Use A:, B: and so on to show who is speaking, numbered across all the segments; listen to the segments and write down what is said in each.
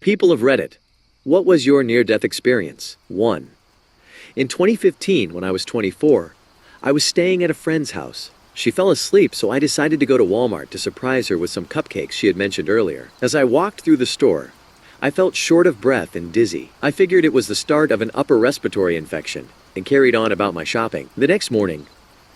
A: People of Reddit, what was your near-death experience? 1. In 2015, when I was 24, I was staying at a friend's house. She fell asleep, so I decided to go to Walmart to surprise her with some cupcakes she had mentioned earlier. As I walked through the store, I felt short of breath and dizzy. I figured it was the start of an upper respiratory infection and carried on about my shopping. The next morning,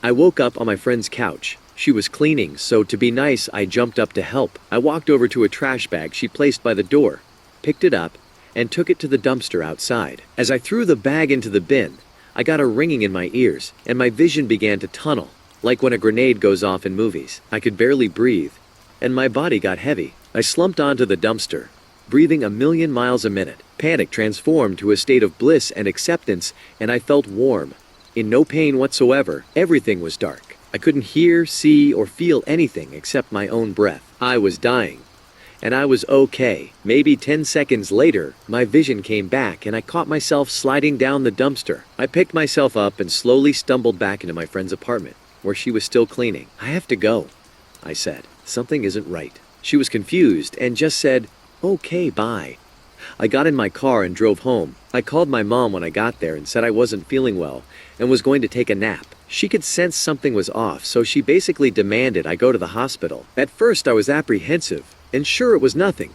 A: I woke up on my friend's couch. She was cleaning, so to be nice, I jumped up to help. I walked over to a trash bag she placed by the door, picked it up, and took it to the dumpster outside. As I threw the bag into the bin, I got a ringing in my ears, and my vision began to tunnel, like when a grenade goes off in movies. I could barely breathe, and my body got heavy. I slumped onto the dumpster, breathing a million miles a minute. Panic transformed to a state of bliss and acceptance, and I felt warm, in no pain whatsoever. Everything was dark. I couldn't hear, see, or feel anything except my own breath. I was dying. And I was okay. Maybe 10 seconds later, my vision came back and I caught myself sliding down the dumpster. I picked myself up and slowly stumbled back into my friend's apartment, where she was still cleaning. "I have to go," I said. "Something isn't right." She was confused and just said, "Okay, bye." I got in my car and drove home. I called my mom when I got there and said I wasn't feeling well and was going to take a nap. She could sense something was off, so she basically demanded I go to the hospital. At first I was apprehensive and sure it was nothing,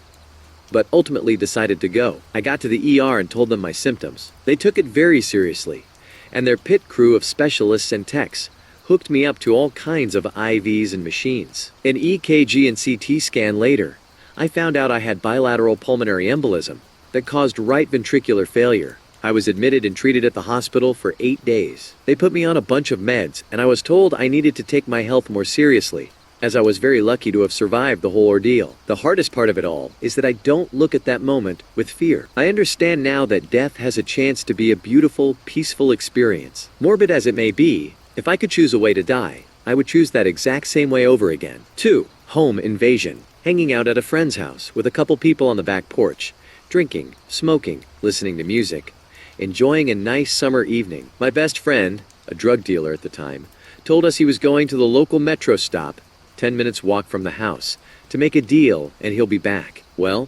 A: but ultimately decided to go. I got to the ER and told them my symptoms. They took it very seriously, and their pit crew of specialists and techs hooked me up to all kinds of IVs and machines. An EKG and CT scan later, I found out I had bilateral pulmonary embolism that caused right ventricular failure. I was admitted and treated at the hospital for 8 days. They put me on a bunch of meds, and I was told I needed to take my health more seriously, as I was very lucky to have survived the whole ordeal. The hardest part of it all is that I don't look at that moment with fear. I understand now that death has a chance to be a beautiful, peaceful experience. Morbid as it may be, if I could choose a way to die, I would choose that exact same way over again. 2. Home invasion. Hanging out at a friend's house with a couple people on the back porch, drinking, smoking, listening to music, enjoying a nice summer evening. My best friend, a drug dealer at the time, told us he was going to the local metro stop, 10 minutes walk from the house, to make a deal and he'll be back. Well,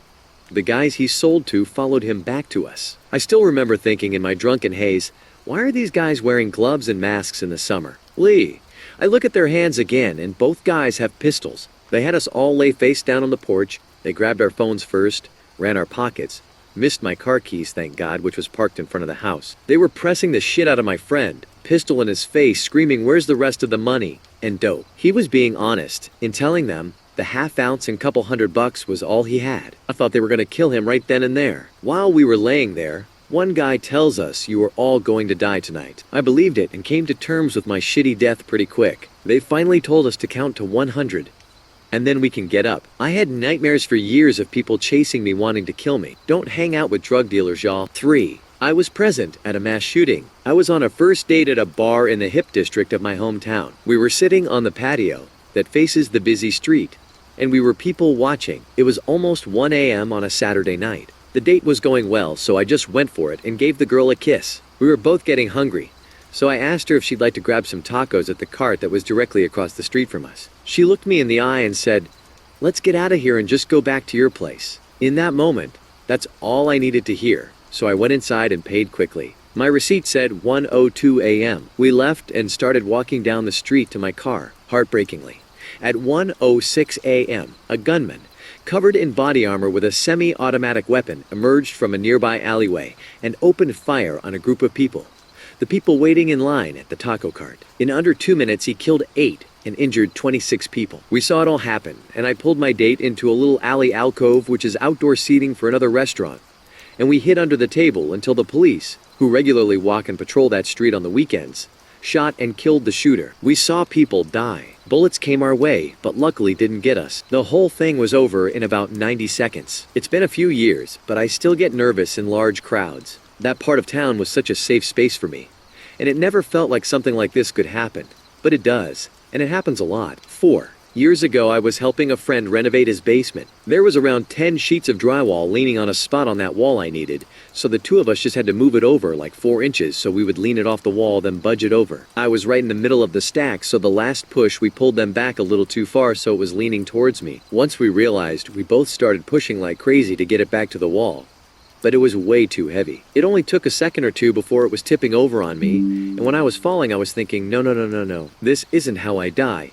A: the guys he sold to followed him back to us. I still remember thinking in my drunken haze, why are these guys wearing gloves and masks in the summer? Lee. I look at their hands again and both guys have pistols. They had us all lay face down on the porch. They grabbed our phones first, ran our pockets, missed my car keys, thank God, which was parked in front of the house. They were pressing the shit out of my friend, pistol in his face, screaming, "Where's the rest of the money?" and dope. He was being honest in telling them the half ounce and couple $100 was all he had. I thought they were going to kill him right then and there. While we were laying there, one guy tells us, "You are all going to die tonight." I believed it and came to terms with my shitty death pretty quick. They finally told us to count to 100. And then we can get up. I had nightmares for years of people chasing me wanting to kill me. Don't hang out with drug dealers, y'all. 3. I was present at a mass shooting. I was on a first date at a bar in the hip district of my hometown. We were sitting on the patio that faces the busy street, and we were people watching. It was almost 1 a.m. on a Saturday night. The date was going well, so I just went for it and gave the girl a kiss. We were both getting hungry, so I asked her if she'd like to grab some tacos at the cart that was directly across the street from us. She looked me in the eye and said, "Let's get out of here and just go back to your place." In that moment, that's all I needed to hear, so I went inside and paid quickly. My receipt said 1:02 a.m. We left and started walking down the street to my car, heartbreakingly. At 1:06 a.m., a gunman, covered in body armor with a semi-automatic weapon, emerged from a nearby alleyway and opened fire on a group of people. The people waiting in line at the taco cart. In under 2 minutes, he killed 8 and injured 26 people. We saw it all happen, and I pulled my date into a little alley alcove, which is outdoor seating for another restaurant, and we hid under the table until the police, who regularly walk and patrol that street on the weekends, shot and killed the shooter. We saw people die. Bullets came our way, but luckily didn't get us. The whole thing was over in about 90 seconds. It's been a few years, but I still get nervous in large crowds. That part of town was such a safe space for me, and it never felt like something like this could happen. But it does, and it happens a lot. 4. Years ago, I was helping a friend renovate his basement. There was around 10 sheets of drywall leaning on a spot on that wall I needed, so the two of us just had to move it over like 4 inches so we would lean it off the wall, then budge it over. I was right in the middle of the stack, so the last push we pulled them back a little too far so it was leaning towards me. Once we realized, we both started pushing like crazy to get it back to the wall. But it was way too heavy. It only took a second or two before it was tipping over on me, and when I was falling I was thinking, no, this isn't how I die.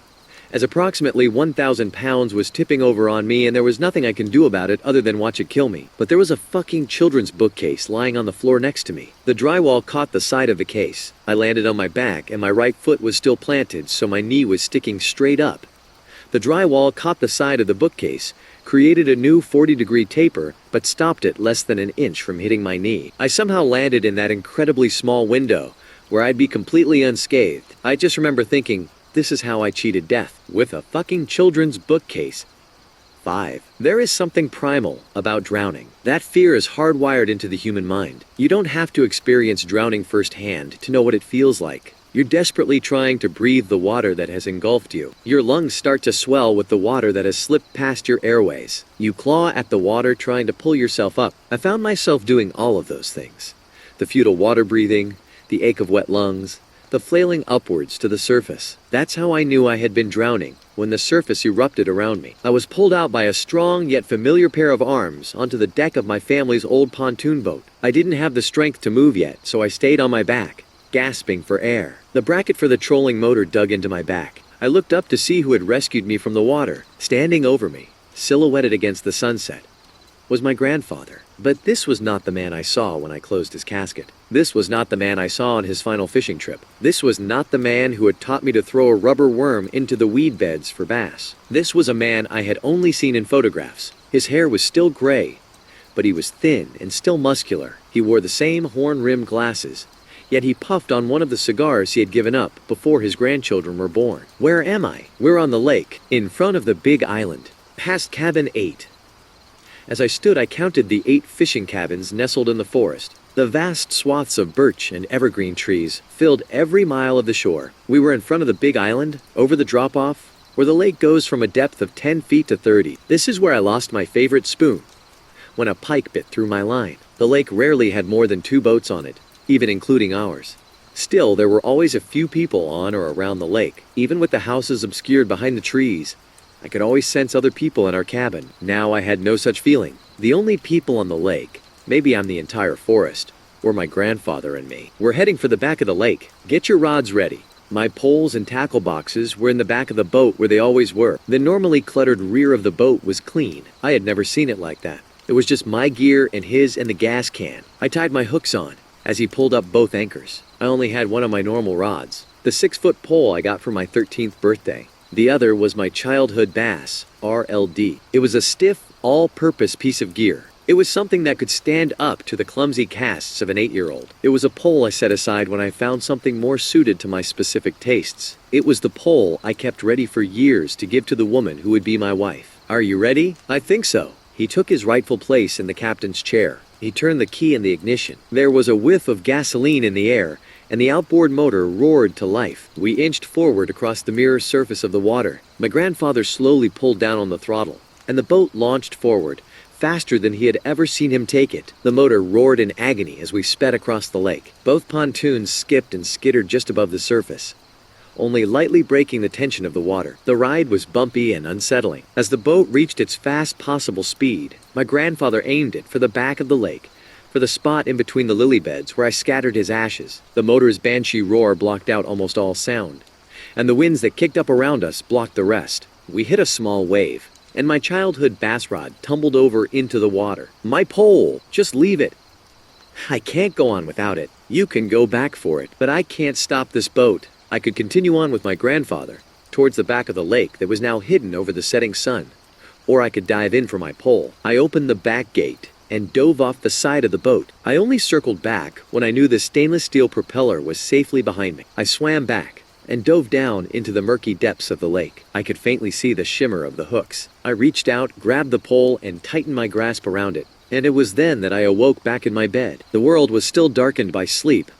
A: As approximately 1,000 pounds was tipping over on me and there was nothing I can do about it other than watch it kill me. But there was a fucking children's bookcase lying on the floor next to me. The drywall caught the side of the case. I landed on my back and my right foot was still planted, so my knee was sticking straight up. The drywall caught the side of the bookcase, created a new 40-degree taper, but stopped it less than an inch from hitting my knee. I somehow landed in that incredibly small window, where I'd be completely unscathed. I just remember thinking, this is how I cheated death, with a fucking children's bookcase. 5. There is something primal about drowning. That fear is hardwired into the human mind. You don't have to experience drowning firsthand to know what it feels like. You're desperately trying to breathe the water that has engulfed you. Your lungs start to swell with the water that has slipped past your airways. You claw at the water trying to pull yourself up. I found myself doing all of those things. The futile water breathing, the ache of wet lungs, the flailing upwards to the surface. That's how I knew I had been drowning, when the surface erupted around me. I was pulled out by a strong yet familiar pair of arms onto the deck of my family's old pontoon boat. I didn't have the strength to move yet, so I stayed on my back, gasping for air. The bracket for the trolling motor dug into my back. I looked up to see who had rescued me from the water. Standing over me, silhouetted against the sunset, was my grandfather. But this was not the man I saw when I closed his casket. This was not the man I saw on his final fishing trip. This was not the man who had taught me to throw a rubber worm into the weed beds for bass. This was a man I had only seen in photographs. His hair was still gray, but he was thin and still muscular. He wore the same horn-rimmed glasses, yet he puffed on one of the cigars he had given up before his grandchildren were born. Where am I? We're on the lake, in front of the big island, past cabin 8. As I stood, I counted the 8 fishing cabins nestled in the forest. The vast swaths of birch and evergreen trees filled every mile of the shore. We were in front of the big island, over the drop-off, where the lake goes from a depth of 10 feet to 30. This is where I lost my favorite spoon, when a pike bit through my line. The lake rarely had more than 2 boats on it, even including ours. Still, there were always a few people on or around the lake. Even with the houses obscured behind the trees, I could always sense other people in our cabin. Now I had no such feeling. The only people on the lake, maybe on the entire forest, were my grandfather and me. We're heading for the back of the lake. Get your rods ready. My poles and tackle boxes were in the back of the boat where they always were. The normally cluttered rear of the boat was clean. I had never seen it like that. It was just my gear and his and the gas can. I tied my hooks on as he pulled up both anchors. I only had one of my normal rods, the 6-foot pole I got for my 13th birthday. The other was my childhood bass, RLD. It was a stiff, all-purpose piece of gear. It was something that could stand up to the clumsy casts of an 8-year-old. It was a pole I set aside when I found something more suited to my specific tastes. It was the pole I kept ready for years to give to the woman who would be my wife. Are you ready? I think so. He took his rightful place in the captain's chair. He turned the key in the ignition. There was a whiff of gasoline in the air, and the outboard motor roared to life. We inched forward across the mirror surface of the water. My grandfather slowly pulled down on the throttle, and the boat launched forward, faster than he had ever seen him take it. The motor roared in agony as we sped across the lake. Both pontoons skipped and skittered just above the surface, only lightly breaking the tension of the water. The ride was bumpy and unsettling. As the boat reached its fast possible speed, my grandfather aimed it for the back of the lake, for the spot in between the lily beds where I scattered his ashes. The motor's banshee roar blocked out almost all sound, and the winds that kicked up around us blocked the rest. We hit a small wave, and my childhood bass rod tumbled over into the water. My pole! Just leave it! I can't go on without it. You can go back for it, but I can't stop this boat. I could continue on with my grandfather, towards the back of the lake that was now hidden over the setting sun, or I could dive in for my pole. I opened the back gate and dove off the side of the boat. I only circled back when I knew the stainless steel propeller was safely behind me. I swam back and dove down into the murky depths of the lake. I could faintly see the shimmer of the hooks. I reached out, grabbed the pole, and tightened my grasp around it. And it was then that I awoke back in my bed. The world was still darkened by sleep,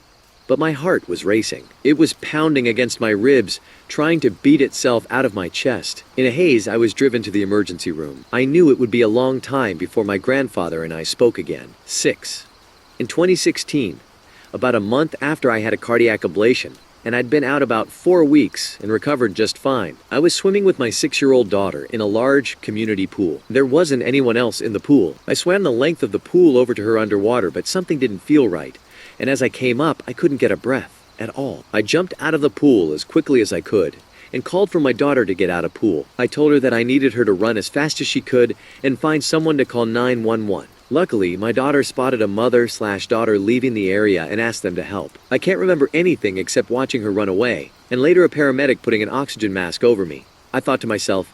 A: but my heart was racing. It was pounding against my ribs, trying to beat itself out of my chest. In a haze, I was driven to the emergency room. I knew it would be a long time before my grandfather and I spoke again. 6. In 2016, about a month after I had a cardiac ablation, and I'd been out about 4 weeks and recovered just fine, I was swimming with my 6-year-old daughter in a large community pool. There wasn't anyone else in the pool. I swam the length of the pool over to her underwater, but something didn't feel right, and as I came up, I couldn't get a breath at all. I jumped out of the pool as quickly as I could and called for my daughter to get out of the pool. I told her that I needed her to run as fast as she could and find someone to call 911. Luckily, my daughter spotted a mother/daughter leaving the area and asked them to help. I can't remember anything except watching her run away, and later a paramedic putting an oxygen mask over me. I thought to myself,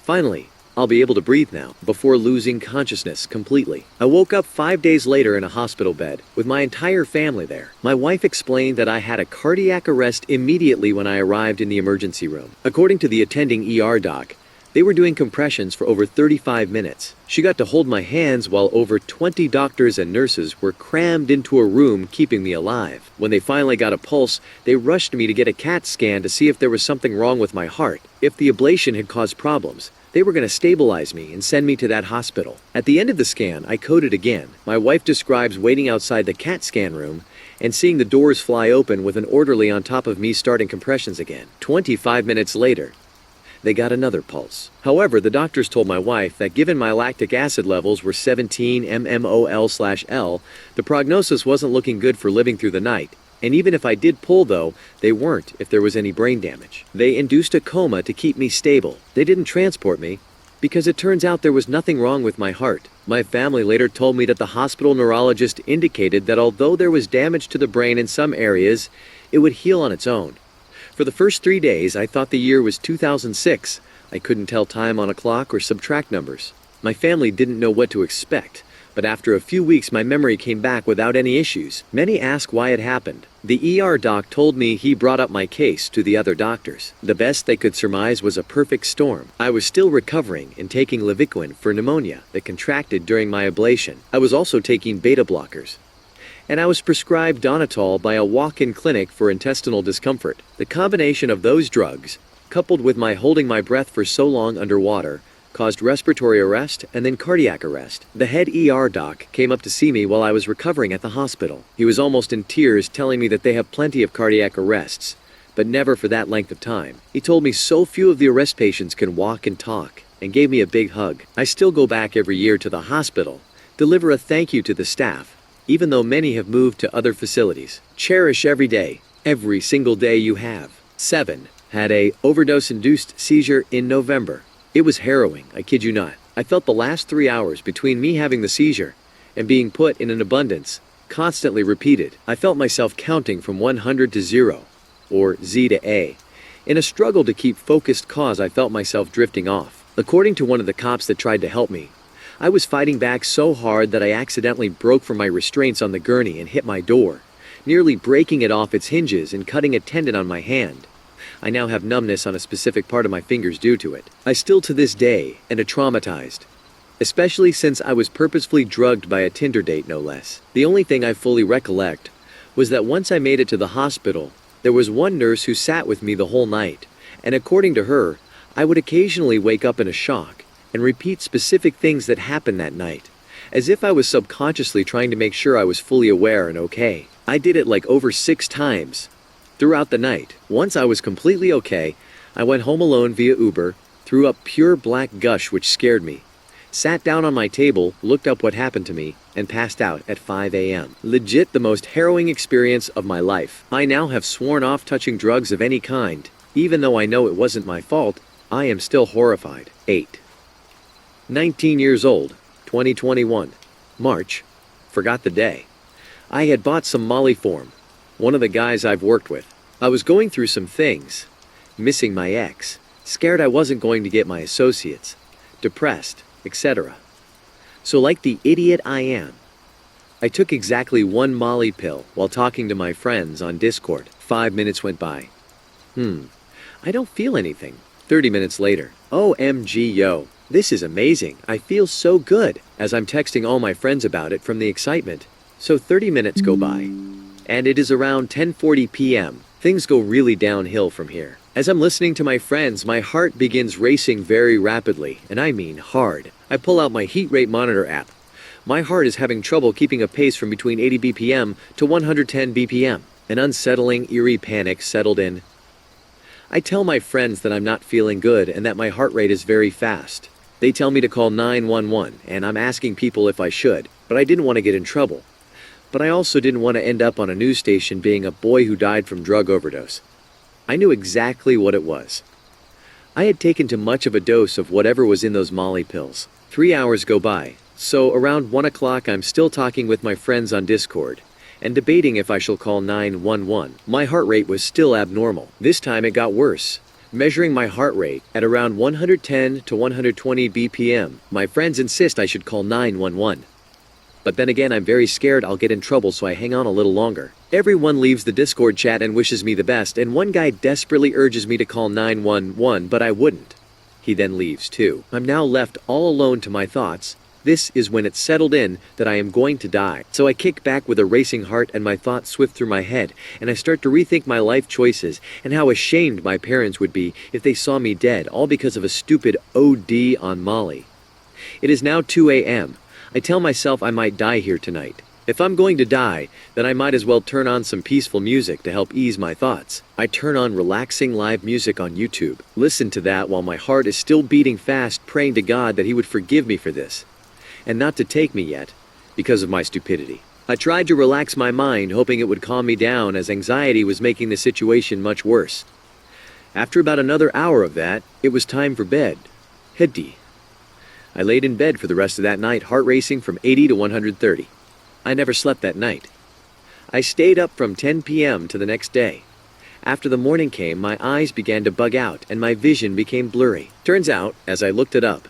A: finally, I'll be able to breathe now, before losing consciousness completely. I woke up 5 days later in a hospital bed, with my entire family there. My wife explained that I had a cardiac arrest immediately when I arrived in the emergency room. According to the attending ER doc, they were doing compressions for over 35 minutes. She got to hold my hands while over 20 doctors and nurses were crammed into a room keeping me alive. When they finally got a pulse, they rushed me to get a CAT scan to see if there was something wrong with my heart. If the ablation had caused problems, they were going to stabilize me and send me to that hospital. At the end of the scan, I coded again. My wife describes waiting outside the CAT scan room and seeing the doors fly open with an orderly on top of me starting compressions again. 25 minutes later, they got another pulse. However, the doctors told my wife that given my lactic acid levels were 17 mmol/L, the prognosis wasn't looking good for living through the night. And even if I did pull though, they weren't if there was any brain damage. They induced a coma to keep me stable. They didn't transport me because it turns out there was nothing wrong with my heart. My family later told me that the hospital neurologist indicated that although there was damage to the brain in some areas, it would heal on its own. For the first 3 days, I thought the year was 2006. I couldn't tell time on a clock or subtract numbers. My family didn't know what to expect, but after a few weeks my memory came back without any issues. Many ask why it happened. The ER doc told me he brought up my case to the other doctors. The best they could surmise was a perfect storm. I was still recovering and taking Levaquin for pneumonia that contracted during my ablation. I was also taking beta blockers. And I was prescribed Donatol by a walk-in clinic for intestinal discomfort. The combination of those drugs, coupled with my holding my breath for so long underwater, caused respiratory arrest and then cardiac arrest. The head ER doc came up to see me while I was recovering at the hospital. He was almost in tears telling me that they have plenty of cardiac arrests, but never for that length of time. He told me so few of the arrest patients can walk and talk, and gave me a big hug. I still go back every year to the hospital, deliver a thank you to the staff, even though many have moved to other facilities. Cherish every day, every single day you have. 7. Had a overdose-induced seizure in November. It was harrowing, I kid you not. I felt the last 3 hours between me having the seizure and being put in an abundance, constantly repeated. I felt myself counting from 100 to 0, or Z to A. In a struggle to keep focused cause, I felt myself drifting off. According to one of the cops that tried to help me, I was fighting back so hard that I accidentally broke from my restraints on the gurney and hit my door, nearly breaking it off its hinges and cutting a tendon on my hand. I now have numbness on a specific part of my fingers due to it. I still to this day am traumatized, especially since I was purposefully drugged by a Tinder date no less. The only thing I fully recollect was that once I made it to the hospital, there was one nurse who sat with me the whole night, and according to her, I would occasionally wake up in a shock and repeat specific things that happened that night, as if I was subconsciously trying to make sure I was fully aware and okay. I did it like over 6 times throughout the night. Once I was completely okay, I went home alone via Uber, threw up pure black gush which scared me, sat down on my table, looked up what happened to me, and passed out at 5 a.m. Legit the most harrowing experience of my life. I now have sworn off touching drugs of any kind. Even though I know it wasn't my fault, I am still horrified. 8. 19 years old, 2021. March. Forgot the day. I had bought some Mollyform, one of the guys I've worked with. I was going through some things, missing my ex, scared I wasn't going to get my associates, depressed, etc. So like the idiot I am, I took exactly 1 Molly pill while talking to my friends on Discord. 5 minutes went by. I don't feel anything. 30 minutes later. OMG yo, this is amazing. I feel so good, as I'm texting all my friends about it from the excitement. So 30 minutes go by. and it is around 10:40 p.m. Things go really downhill from here. As I'm listening to my friends, my heart begins racing very rapidly, and I mean hard. I pull out my heat rate monitor app. My heart is having trouble keeping a pace from between 80 bpm to 110 bpm. An unsettling, eerie panic settled in. I tell my friends that I'm not feeling good and that my heart rate is very fast. They tell me to call 911, and I'm asking people if I should, but I didn't want to get in trouble. But I also didn't want to end up on a news station being a boy who died from drug overdose. I knew exactly what it was. I had taken too much of a dose of whatever was in those Molly pills. 3 hours go by, so around 1 o'clock I'm still talking with my friends on Discord and debating if I shall call 911. My heart rate was still abnormal. This time it got worse. Measuring my heart rate at around 110 to 120 BPM, my friends insist I should call 911. But then again, I'm very scared I'll get in trouble, so I hang on a little longer. Everyone leaves the Discord chat and wishes me the best, and one guy desperately urges me to call 911, but I wouldn't. He then leaves too. I'm now left all alone to my thoughts. This is when it settled in that I am going to die. So I kick back with a racing heart and my thoughts swift through my head, and I start to rethink my life choices and how ashamed my parents would be if they saw me dead, all because of a stupid OD on Molly. It is now 2 a.m. I tell myself I might die here tonight. If I'm going to die, then I might as well turn on some peaceful music to help ease my thoughts. I turn on relaxing live music on YouTube, listen to that while my heart is still beating fast, praying to God that He would forgive me for this, and not to take me yet, because of my stupidity. I tried to relax my mind, hoping it would calm me down, as anxiety was making the situation much worse. After about another hour of that, it was time for bed. Hedi. I laid in bed for the rest of that night, heart racing from 80 to 130. I never slept that night. I stayed up from 10 p.m. to the next day. After the morning came, my eyes began to bug out and my vision became blurry. Turns out, as I looked it up,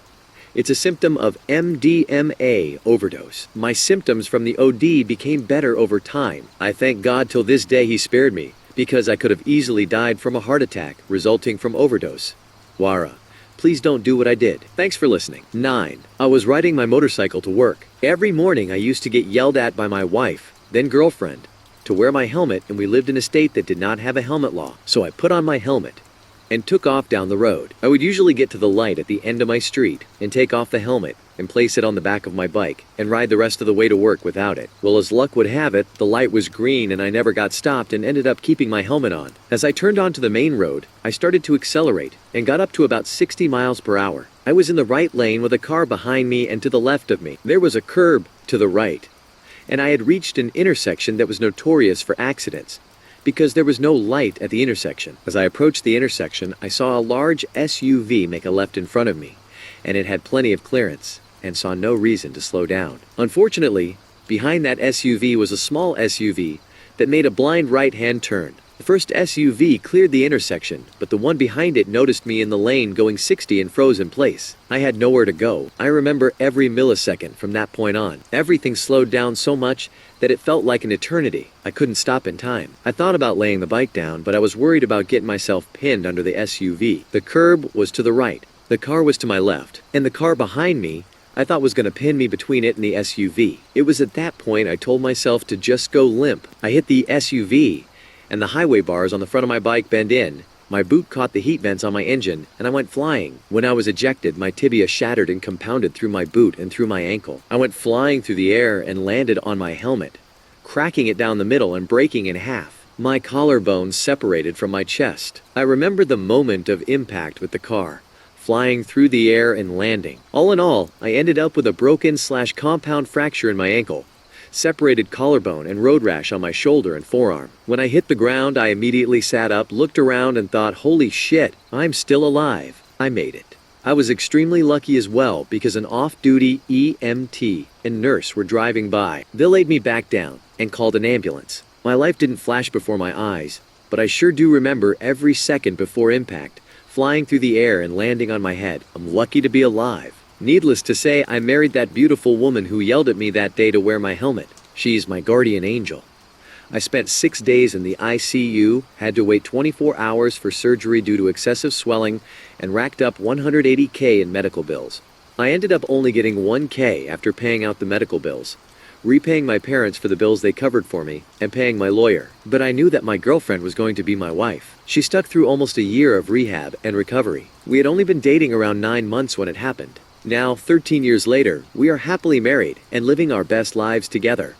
A: it's a symptom of MDMA overdose. My symptoms from the OD became better over time. I thank God till this day He spared me, because I could have easily died from a heart attack resulting from overdose. Wara, please don't do what I did. Thanks for listening. 9. I was riding my motorcycle to work. Every morning I used to get yelled at by my wife, then girlfriend, to wear my helmet, and we lived in a state that did not have a helmet law. So I put on my helmet and took off down the road. I would usually get to the light at the end of my street and take off the helmet and place it on the back of my bike and ride the rest of the way to work without it. Well, as luck would have it, the light was green and I never got stopped and ended up keeping my helmet on. As I turned onto the main road, I started to accelerate and got up to about 60 miles per hour. I was in the right lane with a car behind me, and to the left of me, there was a curb to the right. And I had reached an intersection that was notorious for accidents, because there was no light at the intersection. As I approached the intersection, I saw a large SUV make a left in front of me, and it had plenty of clearance, and saw no reason to slow down. Unfortunately, behind that SUV was a small SUV that made a blind right-hand turn. The first SUV cleared the intersection, but the one behind it noticed me in the lane going 60 and froze in place. I had nowhere to go. I remember every millisecond from that point on. Everything slowed down so much that it felt like an eternity. I couldn't stop in time. I thought about laying the bike down, but I was worried about getting myself pinned under the SUV. The curb was to the right, the car was to my left, and the car behind me I thought was going to pin me between it and the SUV. It was at that point I told myself to just go limp. I hit the SUV, and the highway bars on the front of my bike bent in. My boot caught the heat vents on my engine, and I went flying. When I was ejected, my tibia shattered and compounded through my boot and through my ankle. I went flying through the air and landed on my helmet, cracking it down the middle and breaking in half. My collarbone separated from my chest. I remember the moment of impact with the car, flying through the air and landing. All in all, I ended up with a broken/compound fracture in my ankle, separated collarbone, and road rash on my shoulder and forearm. When I hit the ground, I immediately sat up, looked around, and thought, holy shit, I'm still alive. I made it. I was extremely lucky as well, because an off-duty EMT and nurse were driving by. They laid me back down and called an ambulance. My life didn't flash before my eyes, but I sure do remember every second before impact, flying through the air and landing on my head. I'm lucky to be alive. Needless to say, I married that beautiful woman who yelled at me that day to wear my helmet. She's my guardian angel. I spent 6 days in the ICU, had to wait 24 hours for surgery due to excessive swelling, and racked up $180K in medical bills. I ended up only getting $1K after paying out the medical bills. repaying my parents for the bills they covered for me, and paying my lawyer. But I knew that my girlfriend was going to be my wife. She stuck through almost a year of rehab and recovery. We had only been dating around 9 months when it happened. Now, 13 years later, we are happily married and living our best lives together.